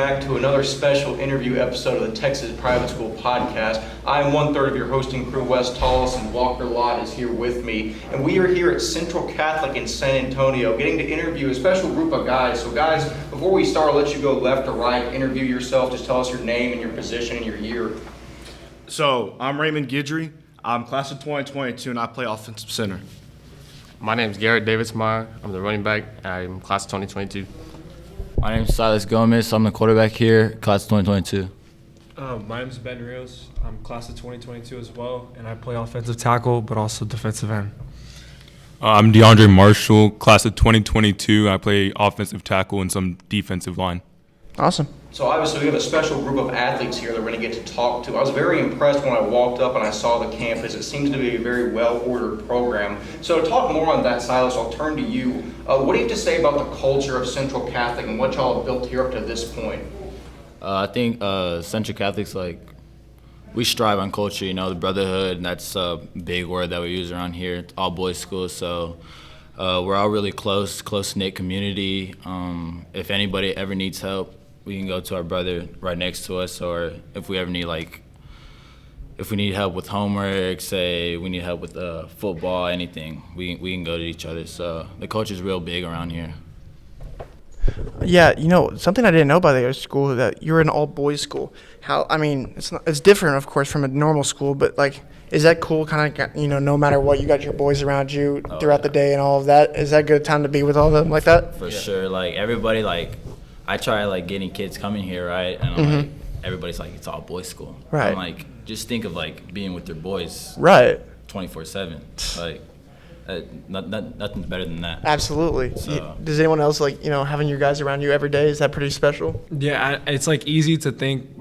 back to another special interview episode of the Texas Private School Podcast. I am one-third of your hosting crew, Wes Tolleson. Walker Lott is here with me, and we are here at Central Catholic in San Antonio getting to interview a special group of guys. So guys, before we start, I'll let you go left or right, interview yourself, just tell us your name and your position and your year. So, I'm Raymond Guidry. I'm class of 2022, and I play offensive center. My name is Garrett Davis-Meyer. I'm the running back. I'm class of 2022. My name is Silas Gomez. I'm the quarterback here, class of 2022. My name is Ben Rios. I'm class of 2022 as well, and I play offensive tackle, but also defensive end. I'm DeAndre Marshall, class of 2022. I play offensive tackle and some defensive line. Awesome. So obviously we have a special group of athletes here that we're going to get to talk to. I was very impressed when I walked up and I saw the campus. It seems to be a very well-ordered program. So to talk more on that, Silas, I'll turn to you. What do you have to say about the culture of Central Catholic and what y'all have built here up to this point? I think Central Catholic's we strive on culture, the brotherhood, and that's a big word that we use around here. It's all boys school, so we're all really close-knit community. If anybody ever needs help, we can go to our brother right next to us, or if we ever need if we need help with homework, say we need help with football, anything, we can go to each other. So the culture's real big around here. Yeah, something I didn't know about your school, that you're an all-boys school. It's different, of course, from a normal school, but, is that cool, kind of, no matter what, you got your boys around you throughout the day and all of that? Is that a good time to be with all of them like that? For sure. Everybody, I try, getting kids coming here, right? And I'm everybody's it's all boys school. Right. I'm just think of, being with your boys. Right. 24/7. Nothing's better than that. Absolutely. So, does anyone else having you guys around you every day? Is that pretty special? Yeah, it's easy to think,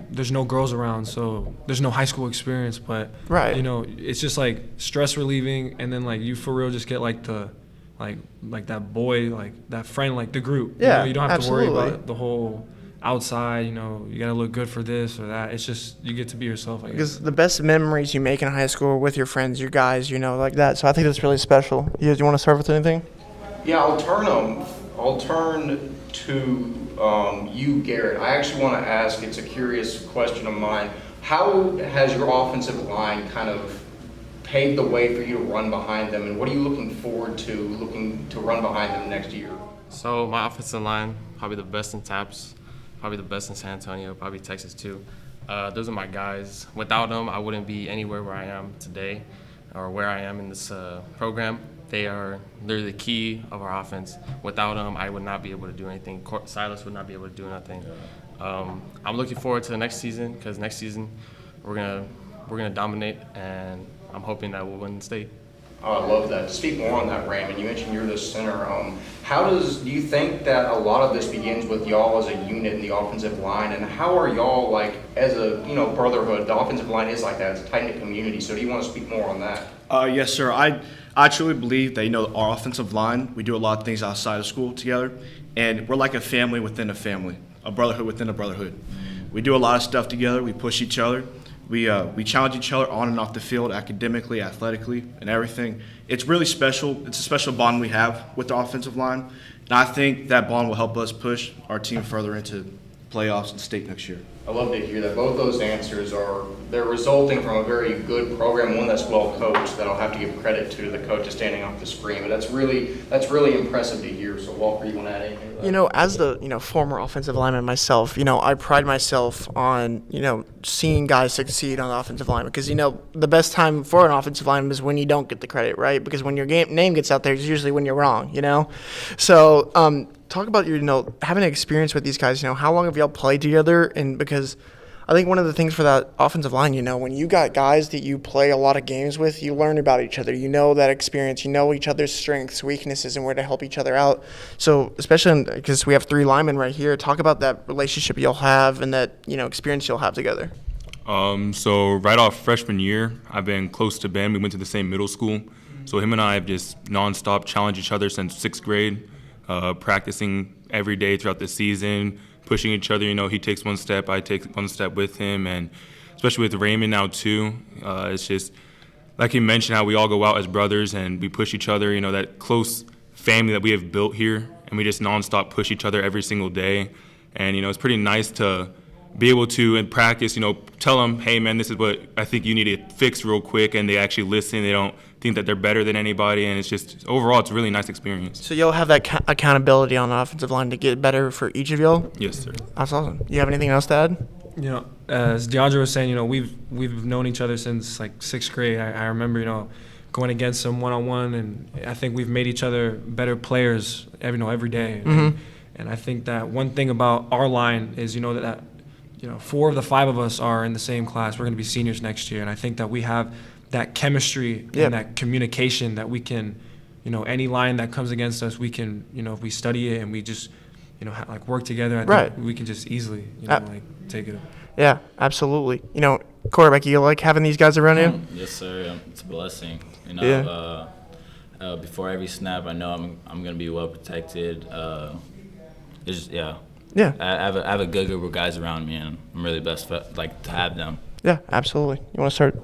there's no girls around, so there's no high school experience, but right. It's just stress relieving, and then you for real just get the that boy, that friend, the group. Yeah, you don't have absolutely. to worry about the whole outside, you gotta look good for this or that. It's just you get to be yourself, I guess. Because the best memories you make in high school are with your friends, your guys, like that. So I think that's really special. You want to start with anything? Yeah, I'll turn to you, Garrett. I actually want to ask, it's a curious question of mine. How has your offensive line kind of paved the way for you to run behind them, and what are you looking forward to run behind them next year? So my offensive line, probably the best in TAPS, probably the best in San Antonio, probably Texas too. Those are my guys. Without them, I wouldn't be anywhere where I am today or where I am in this program. They're the key of our offense. Without them, I would not be able to do anything. Silas would not be able to do nothing. I'm looking forward to the next season, because next season we're gonna dominate, and I'm hoping that we'll win the state. Oh, I love that. To speak more on that, Raymond, you mentioned you're the center. Do you think that a lot of this begins with y'all as a unit in the offensive line, and how are y'all as a brotherhood? The offensive line is like that. It's a tight-knit community. So do you want to speak more on that? Yes, sir. I truly believe that our offensive line, we do a lot of things outside of school together, and we're like a family within a family, a brotherhood within a brotherhood. We do a lot of stuff together. We push each other. We challenge each other on and off the field, academically, athletically, and everything. It's really special. It's a special bond we have with the offensive line, and I think that bond will help us push our team further into playoffs and state next year. I love to hear that. Both those answers they're resulting from a very good program, one that's well coached, that I'll have to give credit to the coaches standing off the screen. But that's really impressive to hear. So Walker, you want to add anything to that? As the former offensive lineman myself, I pride myself on, seeing guys succeed on the offensive line, because, the best time for an offensive lineman is when you don't get the credit, right? Because when your name gets out there, it's usually when you're wrong, So, talk about your, having an experience with these guys. How long have y'all played together? And because I think one of the things for that offensive line, when you got guys that you play a lot of games with, you learn about each other. That experience. You know each other's strengths, weaknesses, and where to help each other out. So especially because we have 3 linemen right here, talk about that relationship you'll have and that experience you'll have together. So right off freshman year, I've been close to Ben. We went to the same middle school. So him and I have just nonstop challenged each other since 6th grade. Practicing every day throughout the season, pushing each other. He takes one step, I take one step with him, and especially with Raymond now too. It's just like he mentioned, how we all go out as brothers and we push each other. That close family that we have built here, and we just nonstop push each other every single day. And, it's pretty nice to be able to, in practice, tell them, hey, man, this is what I think you need to fix real quick. And they actually listen. They don't think that they're better than anybody. And it's just, overall, it's a really nice experience. So you'll have that accountability on the offensive line to get better for each of y'all? Yes, sir. That's awesome. You have anything else to add? As DeAndre was saying, we've known each other since like 6th grade. I remember, going against him one-on-one, and I think we've made each other better players every day. And I think that one thing about our line is, that 4 of the 5 of us are in the same class. We're going to be seniors next year, and I think that we have that chemistry and that communication that we can, any line that comes against us, we can, if we study it and we just, work together, I think we can just easily, take it. Yeah, absolutely. Quarterback, you like having these guys around you? Yes, sir. It's a blessing. Before every snap, I know I'm gonna be well protected. It's just, yeah. I have a good group of guys around me, and I'm really blessed to have them. Yeah, absolutely. You want to start?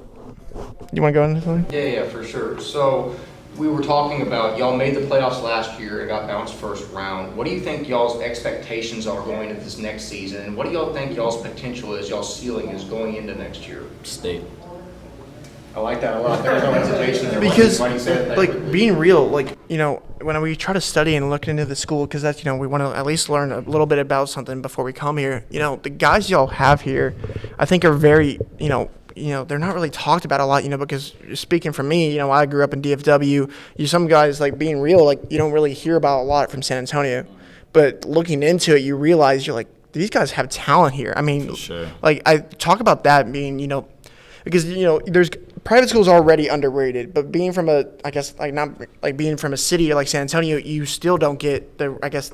You want to go into something? Yeah, for sure. So we were talking about y'all made the playoffs last year and got bounced first round. What do you think y'all's expectations are going into this next season? And what do y'all think y'all's potential is, y'all's ceiling is going into next year? State. I like that a lot. There was no hesitation there. Because, why do you say that? being real, when we try to study and look into the school, because that's, we want to at least learn a little bit about something before we come here. The guys y'all have here, I think are very, they're not really talked about a lot, because speaking for me, I grew up in DFW. Some guys, being real, you don't really hear about a lot from San Antonio. But looking into it, you realize you're these guys have talent here. I mean, For sure. I talk about that being, because, there's private schools are already underrated, but being from being from a city like San Antonio, you still don't get the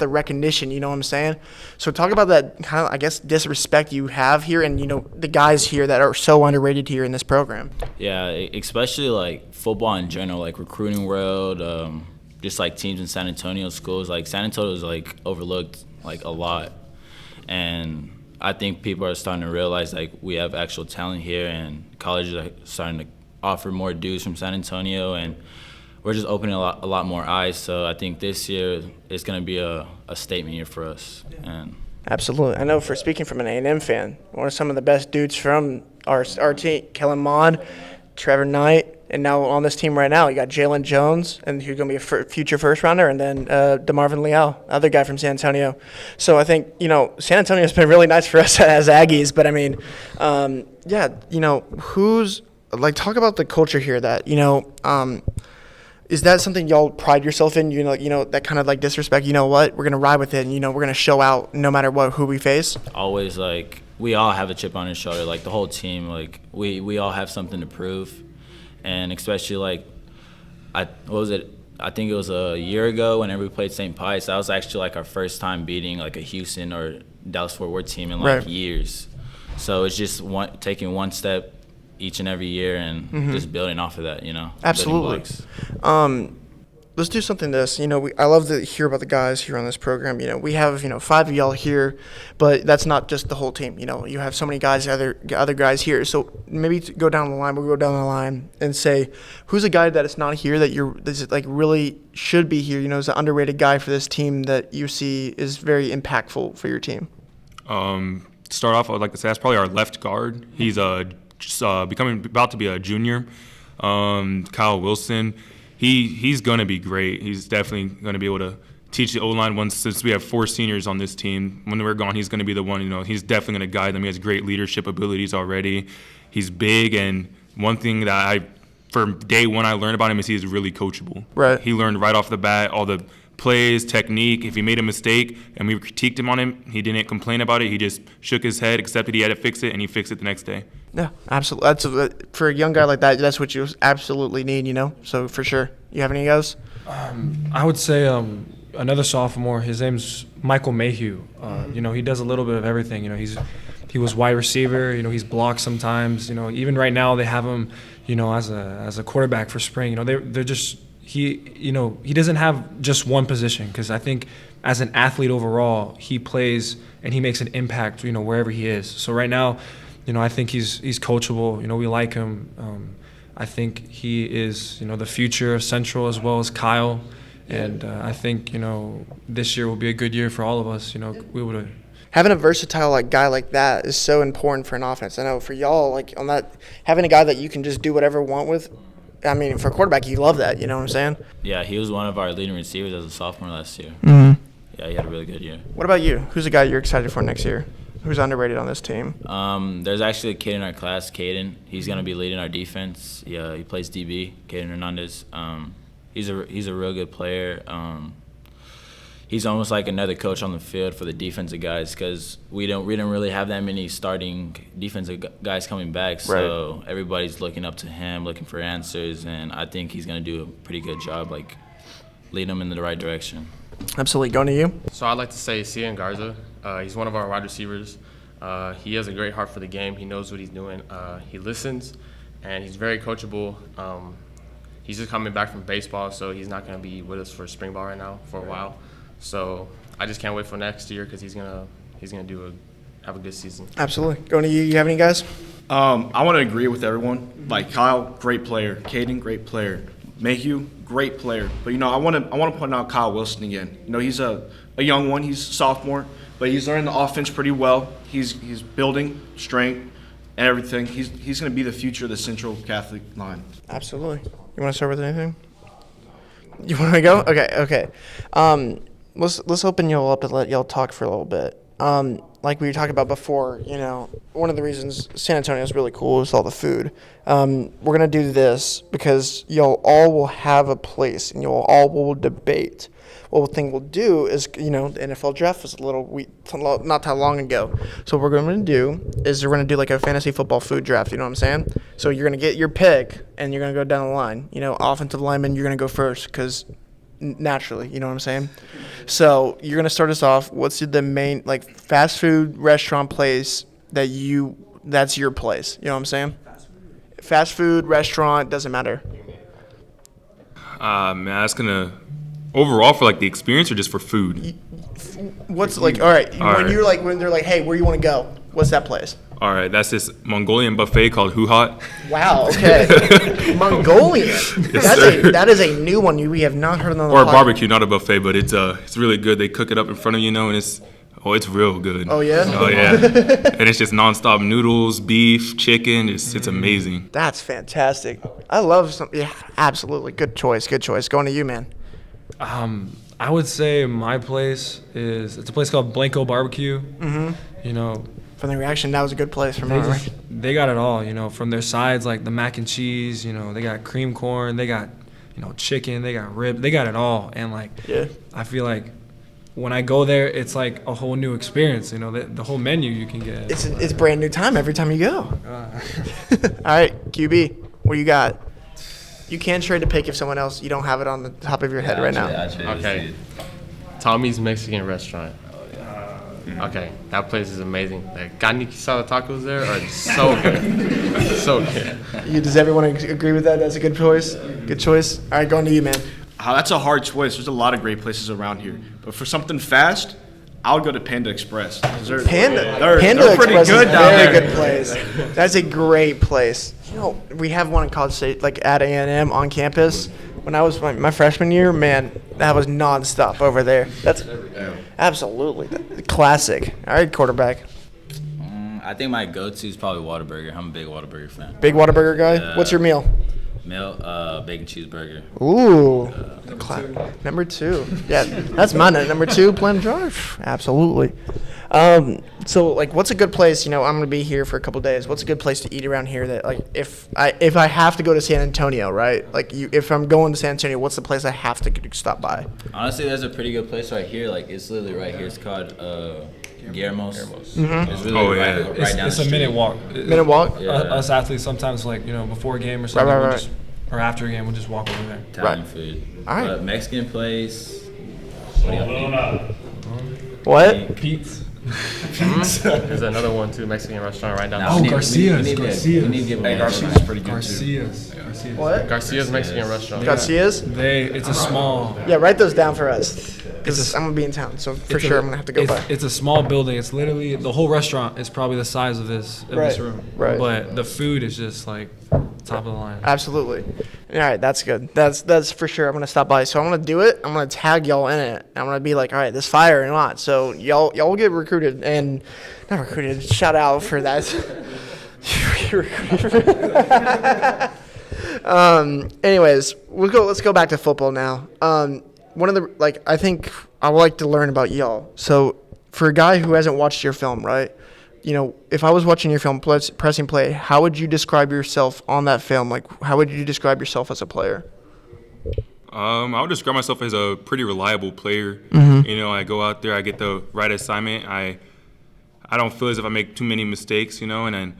recognition, you know what I'm saying? So talk about that kind of, disrespect you have here and, the guys here that are so underrated here in this program. Yeah, especially football in general, recruiting world, just teams in San Antonio schools. San Antonio is overlooked a lot, and I think people are starting to realize we have actual talent here, and colleges are starting to offer more dudes from San Antonio, and we're just opening a lot more eyes. So I think this year is going to be a statement year for us. And Absolutely. I know speaking from an A&M fan, one of some of the best dudes from our team, Kellen Mond, Trevor Knight, and now on this team right now, you got Jalen Jones, and who's going to be a future first rounder, and then DeMarvin Leal, other guy from San Antonio. So I think, San Antonio has been really nice for us as Aggies, but I mean, who's talk about the culture here that, is that something y'all pride yourself in, that kind of disrespect, we're going to ride with it, and, we're going to show out no matter who we face? always we all have a chip on our shoulder, the whole team, we all have something to prove. And especially I think it was a year ago whenever we played St. Pius, that was actually our first time beating a Houston or Dallas-Fort Worth team in years. So it's just taking one step each and every year and just building off of that, Absolutely. Let's do something this. I love to hear about the guys here on this program. We have, 5 of y'all here, but that's not just the whole team. You have so many guys, other guys here. So maybe to go down the line, we'll go down the line and say, who's a guy that is not here that really should be here, is an underrated guy for this team that you see is very impactful for your team? Start off, I would like to say that's probably our left guard. He's about to be a junior. Kyle Wilson. He's going to be great. He's definitely going to be able to teach the O-line since we have 4 seniors on this team. When we're gone, he's going to be the one, he's definitely going to guide them. He has great leadership abilities already. He's big, and one thing that from day one I learned about him is he's really coachable. Right. He learned right off the bat all the plays, technique. If he made a mistake and we critiqued him on him, he didn't complain about it. He just shook his head, accepted he had to fix it, and he fixed it the next day. Yeah, absolutely. For a young guy like that, that's what you absolutely need, So for sure. You have any guys? I would say another sophomore. His name's Michael Mayhew. He does a little bit of everything. He was wide receiver. He's blocked sometimes. Even right now they have him, as a quarterback for spring. They're just he doesn't have just one position, because I think as an athlete overall he plays and he makes an impact. Wherever he is. So right now, I think he's coachable. We like him. I think he is, the future of Central as well as Kyle. And I think, this year will be a good year for all of us, we would have. having a versatile guy like that is so important for an offense. I know for y'all, on that, having a guy that you can just do whatever you want with. I mean, for a quarterback, you love that. You know what I'm saying? Yeah, he was one of our leading receivers as a sophomore last year. Mm-hmm. Yeah, he had a really good year. What about you? Who's a guy you're excited for next year? Who's underrated on this team? There's actually a kid in our class, Caden. He's gonna be leading our defense. Yeah, he plays DB. Caden Hernandez. He's a real good player. He's almost like another coach on the field for the defensive guys because we don't really have that many starting defensive guys coming back. So everybody's looking up to him, looking for answers, and I think he's gonna do a pretty good job, leading them in the right direction. Absolutely. Going to you? So I'd like to say Cian Garza. He's one of our wide receivers. He has a great heart for the game. He knows what he's doing. He listens, and he's very coachable. He's just coming back from baseball, so he's not going to be with us for spring ball right now for a while. So I just can't wait for next year because he's gonna have a good season. Absolutely. Going to you? You have any guys? I want to agree with everyone. Kyle, great player. Caden, great player. Mayhew, great player. But I want to point out Kyle Wilson again. He's a young one. He's a sophomore, but he's learning the offense pretty well. He's building strength and everything. He's going to be the future of the Central Catholic line. Absolutely. You want to start with anything? You want to go? Okay. Let's open y'all up and let y'all talk for a little bit. Like we were talking about before, one of the reasons San Antonio is really cool is all the food. We're going to do this because y'all all will have a place and y'all all will debate. What the thing we'll do is, the NFL draft was not that long ago. So what we're going to do is we're going to do a fantasy football food draft, you know what I'm saying? So you're going to get your pick and you're going to go down the line. Offensive lineman, you're going to go first because naturally, you know what I'm saying? So you're going to start us off. What's the main fast food restaurant place that's your place? You know what I'm saying? Fast food restaurant, doesn't matter. Man, that's gonna overall for the experience or just for food? What's all right, when they're hey, where you want to go? What's that place? All right, that's this Mongolian buffet called Hoo Hot. Wow, okay. Mongolian. That is a new one we have not heard of. Or a barbecue, not a buffet, but it's really good. They cook it up in front of you, and it's real good. Oh yeah? Oh yeah. And it's just nonstop noodles, beef, chicken. It's amazing. That's fantastic. I love absolutely. Good choice. Going to you, man. I would say my place it's a place called Blanco Barbecue. Mm-hmm. From the reaction, that was a good place for me. They got it all, from their sides, the mac and cheese, they got cream corn, they got, chicken, they got rib, they got it all. And I feel when I go there, it's a whole new experience, the whole menu you can get. It's brand new time every time you go. All right, QB, what do you got? You can trade a pick if someone else, you don't have it on the top of your head right now. Okay. Tommy's Mexican restaurant. Okay, that place is amazing. The carne quesada tacos there are so good. So good. Does everyone agree with that? That's a good choice? Good choice. All right, going to you, man. That's a hard choice. There's a lot of great places around here. But for something fast, I would go to Panda Express. Panda pretty Express good is a down very there. good place. That's a great place. We have one in College State, at A&M on campus. When I was my freshman year, man, that was nonstop over there. That's absolutely classic. All right, quarterback. I think my go-to is probably Whataburger. I'm a big Whataburger fan. Big Whataburger guy. Yeah. What's your meal? Bacon cheeseburger. Ooh, number 2. Yeah, that's mine. Number 2, Plan Drive. Absolutely. So what's a good place? I'm gonna be here for a couple days. What's a good place to eat around here that if I have to go to San Antonio, right? If I'm going to San Antonio, what's the place I have to stop by? Honestly, there's a pretty good place right here. It's literally right here. It's called Guillermo's. Mm-hmm. It's really right down It's the a street. minute walk. Minute walk? Yeah. Us athletes sometimes before a game or something, Right. or after a game, we'll just walk over there. Italian food. All right. But Mexican place. What do y'all think? What? Pete's. There's another one too, Mexican restaurant right down Oh, the street. Garcia's. We need to give him Garcia's pretty good Garcia's. What? Garcia's Mexican restaurant. Garcia's? It's a small. Yeah, write those down for us. Because I'm gonna be in town, so for sure I'm gonna have to go by. It's a small building. It's literally the whole restaurant is probably the size of this room. Right. But the food is just top of the line. Absolutely. All right, that's good. That's for sure. I'm gonna stop by. So I'm gonna do it. I'm gonna tag y'all in it. I'm gonna be like, all right, this fire or not. So y'all will get recruited and not recruited. Shout out for that. Anyways, let's go back to football now. One of the I think I would like to learn about y'all. So for a guy who hasn't watched your film, right? You know, if I was watching your film, pressing play, how would you describe yourself on that film? Like, how would you describe yourself as a player? I would describe myself as a pretty reliable player. You know, I go out there, I get the right assignment. I don't feel as if I make too many mistakes, you know, and then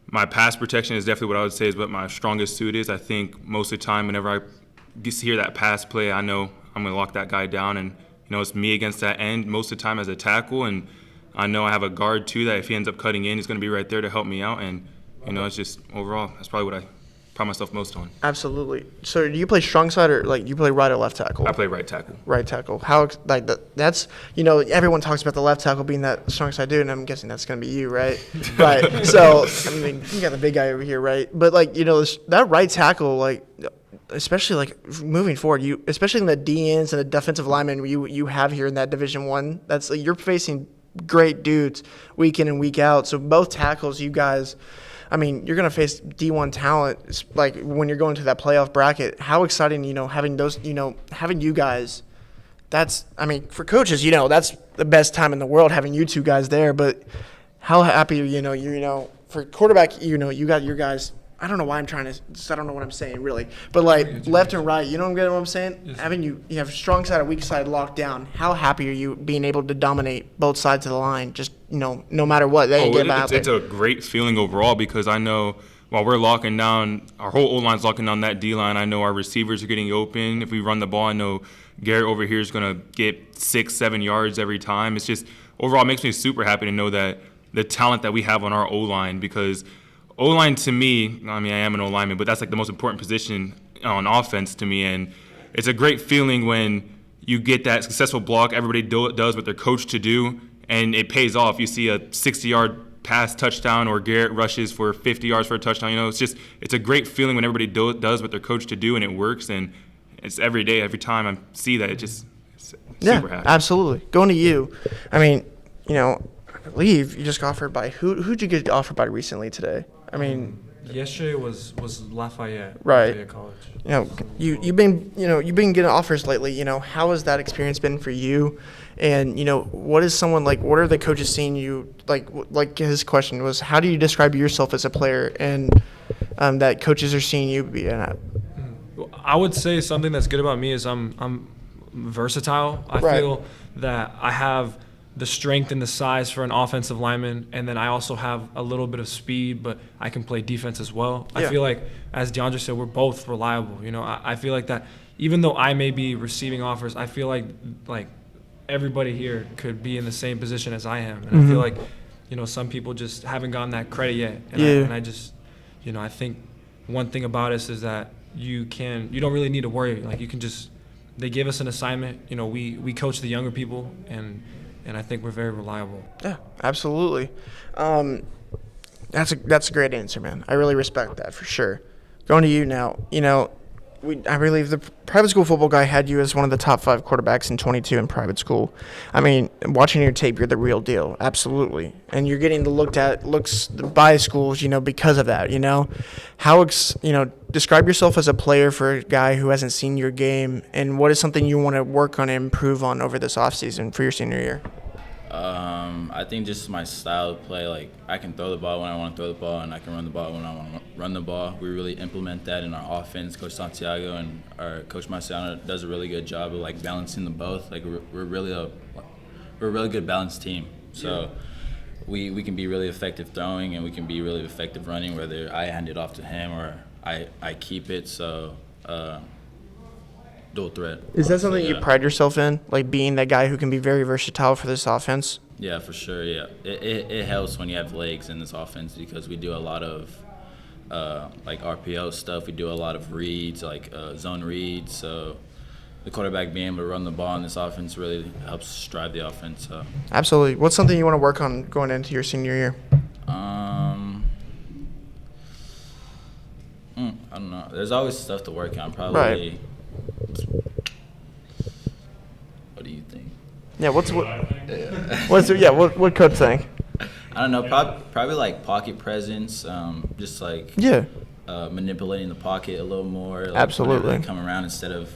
my pass protection is definitely what I would say is what my strongest suit is. I think most of the time whenever I hear that pass play, I know I'm going to lock that guy down, and, you know, it's me against that end most of the time as a tackle, and I know I have a guard too that if he ends up cutting in, he's going to be right there to help me out, and, you know, it's just overall, that's probably what I pride myself most on. Absolutely. So do you play strong side or you play right or left tackle? I play right tackle. Right tackle. How that's you know, everyone talks about the left tackle being that strong side dude, and I'm guessing that's gonna be you, right? Right. So I mean, you got the big guy over here, right? But you know, that right tackle, especially moving forward, especially in the DNs and the defensive linemen you have here in that Division I, that's you're facing great dudes week in and week out. So both tackles, you guys, I mean, you're going to face D1 talent, when you're going to that playoff bracket. How exciting, you know, having those, you know, having you guys. That's, I mean, for coaches, you know, that's the best time in the world having you two guys there. But how happy, you know, for quarterback, you know, you got your guys. I don't know why I'm trying to. I don't know what I'm saying really, but left and right, you know what I'm saying? Yes. Having you have strong side and weak side locked down. How happy are you being able to dominate both sides of the line? Just, you know, no matter what they get out there. It's a great feeling overall because I know while we're locking down, our whole O-line's locking down that D-line. I know our receivers are getting open. If we run the ball, I know Garrett over here is going to get 6-7 yards every time. It's just overall it makes me super happy to know that the talent that we have on our O-line because O-line to me, I mean, I am an O-lineman, but that's the most important position on offense to me. And it's a great feeling when you get that successful block, everybody does what they're coached to do, and it pays off. You see a 60-yard pass touchdown or Garrett rushes for 50 yards for a touchdown. You know, it's a great feeling when everybody does what they're coached to do and it works. And it's every day, every time I see that, it's super happy. Absolutely. Going to you, I mean, you know, I believe you just got offered by who'd you get offered by recently today? I mean, yesterday was Lafayette. Right. Lafayette College. You know, you've been getting offers lately. You know, how has that experience been for you? And you know, what is someone like? What are the coaches seeing you like? His question was, how do you describe yourself as a player? And that coaches are seeing you be at. I would say something that's good about me is I'm versatile. I Right. feel that I have the strength and the size for an offensive lineman, and then I also have a little bit of speed, but I can play defense as well. Yeah. I feel like, as DeAndre said, we're both reliable. You know, I feel like that even though I may be receiving offers, I feel like everybody here could be in the same position as I am. And I feel like, you know, some people just haven't gotten that credit yet. And I just, you know, I think one thing about us is that you don't really need to worry. Like, you can just, they give us an assignment. You know, we coach the younger people, and I think we're very reliable. Yeah, absolutely. That's a great answer, man. I really respect that for sure. Going to you now, you know, I believe the private school football guy had you as one of the top 5 quarterbacks in 22 in private school. I mean, watching your tape, you're the real deal, absolutely. And you're getting the looks by schools, you know, because of that, you know. Describe yourself as a player for a guy who hasn't seen your game, and what is something you want to work on and improve on over this offseason for your senior year? I think just my style of play, like I can throw the ball when I want to throw the ball, and I can run the ball when I want to run the ball. We really implement that in our offense. Coach Santiago and our Coach Marciano does a really good job of balancing them both. We're really a really good balanced team. So we can be really effective throwing, and we can be really effective running, whether I hand it off to him or I keep it. So dual threat. Is that something you pride yourself in, like being that guy who can be very versatile for this offense? Yeah, for sure. Yeah, it helps when you have legs in this offense because we do a lot of RPO stuff. We do a lot of reads, zone reads. So the quarterback being able to run the ball in this offense really helps drive the offense. So. Absolutely. What's something you want to work on going into your senior year? there's always stuff to work on. Probably. Right. What do you think? Yeah, what coach think? I don't know. Probably like pocket presence. Just like Yeah. manipulating the pocket a little more. Like Absolutely. whenever they come around instead of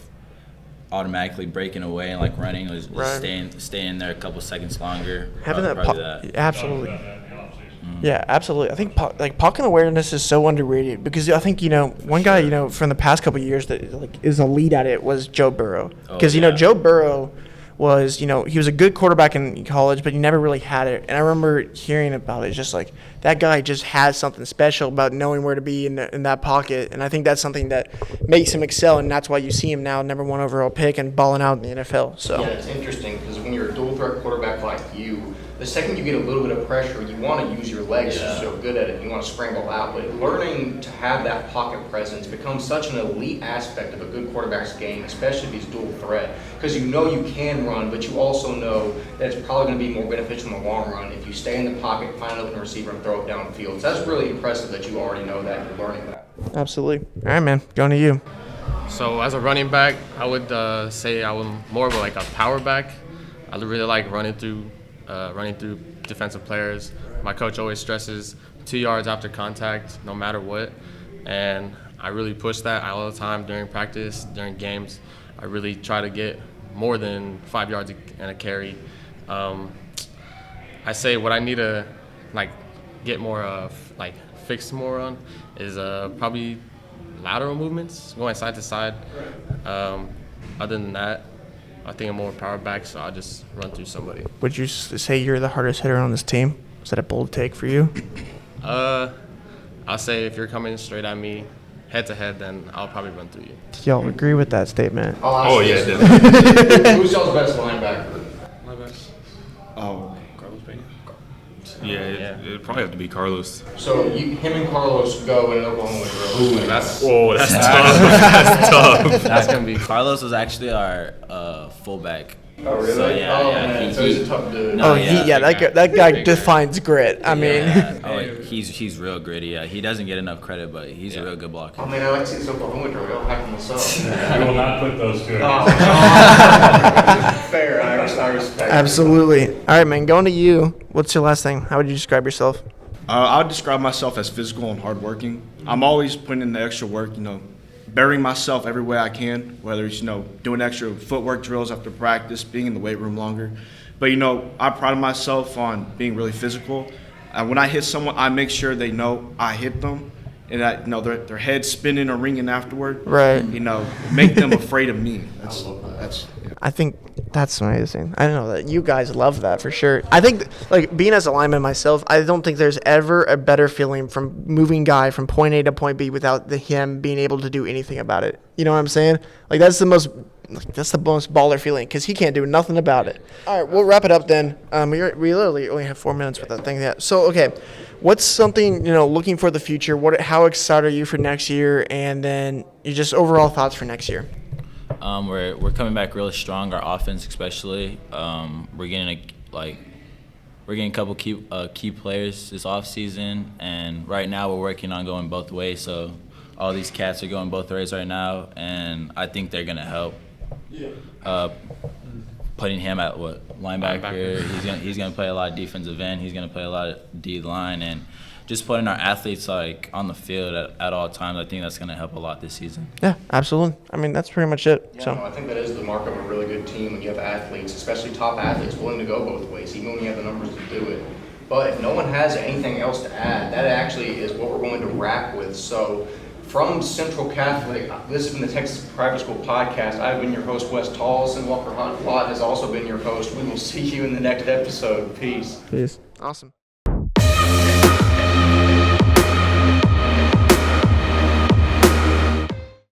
automatically breaking away and like running, just Right. staying there a couple seconds longer. Having that, Probably that. absolutely. Yeah, absolutely. I think pocket awareness is so underrated because I think one guy from the past couple of years that like is elite at it was Joe Burrow because Joe Burrow was he was a good quarterback in college, but he never really had it. And I remember hearing about it, just like that guy just has something special about knowing where to be in that pocket. And I think that's something that makes him excel, and that's why you see him now #1 overall pick and balling out in the NFL. So Yeah, it's interesting because when you're a dual threat quarterback like you, the second you get a little bit of pressure, you want to use your legs. You're so good at it. You want to scramble out. But learning to have that pocket presence becomes such an elite aspect of a good quarterback's game, especially if he's dual threat. Because you can run, but you also know that it's probably going to be more beneficial in the long run if you stay in the pocket, find an open receiver, and throw it downfield. So that's really impressive that you already know that. You're learning that. absolutely. All right, man, going to you. So as a running back, I would say I'm more of like a power back. I really like running through defensive players. My coach always stresses 2 yards after contact, no matter what, and I really push that all the time during practice, during games. I really try to get more than 5 yards and a carry. I say what I need to get more fix more on is probably lateral movements, going side to side. Other than that, I think I'm more power back, so I'll just run through somebody. Would you say you're the hardest hitter on this team? Is that a bold take for you? I'll say if you're coming straight at me, head to head, then I'll probably run through you. Do y'all agree with that statement? Oh yeah, definitely. Who's y'all's best linebacker? My best. Oh, Carlos Pena. Yeah, it'd probably have to be Carlos. So him and Carlos go in Oklahoma drill. That's That's tough. That's tough. that's gonna be. Carlos was actually our fullback. Oh, really? So, yeah, oh, yeah, man. he- So he's a tough dude. No, Oh, that guy defines grit. I mean, He's real gritty. Yeah, he doesn't get enough credit, but he's a real good blocker. Oh, man, I like to see this Oklahoma drill. I'll hack myself. I will not put those two Oh, against. fair. I respect it. absolutely. All right, man, going to you. What's your last thing? How would you describe yourself? I would describe myself as physical and hardworking. I'm always putting in the extra work, bettering myself every way I can, whether it's, doing extra footwork drills after practice, being in the weight room longer. But, I pride myself on being really physical. When I hit someone, I make sure they know I hit them and that, their head spinning or ringing afterward. Right. Make them afraid of me. That's yeah. I think that's amazing. I know that you guys love that for sure. I think, being as a lineman myself, I don't think there's ever a better feeling from moving guy from point A to point B without him being able to do anything about it. You know what I'm saying? That's the most baller feeling because he can't do nothing about it. All right, we'll wrap it up then. We literally only have 4 minutes with that thing yet. So, okay, what's something, looking for the future? How excited are you for next year? And then your just overall thoughts for next year? We're coming back really strong. Our offense, especially. We're getting a couple key players this offseason, and right now we're working on going both ways. So all these cats are going both ways right now, and I think they're gonna help. Putting him at linebacker. He's gonna play a lot of defensive end. He's gonna play a lot of D line, and just putting our athletes on the field at all times. I think that's gonna help a lot this season. Yeah, absolutely. I mean, that's pretty much it. Yeah, no, I think that is the mark of a really good team when you have athletes, especially top athletes, willing to go both ways, even when you have the numbers to do it. But if no one has anything else to add, that actually is what we're going to wrap with. So from Central Catholic, this has been the Texas Private School Podcast. I've been your host, Wes Tolleson. Walker Lott has also been your host. We will see you in the next episode. Peace. Awesome.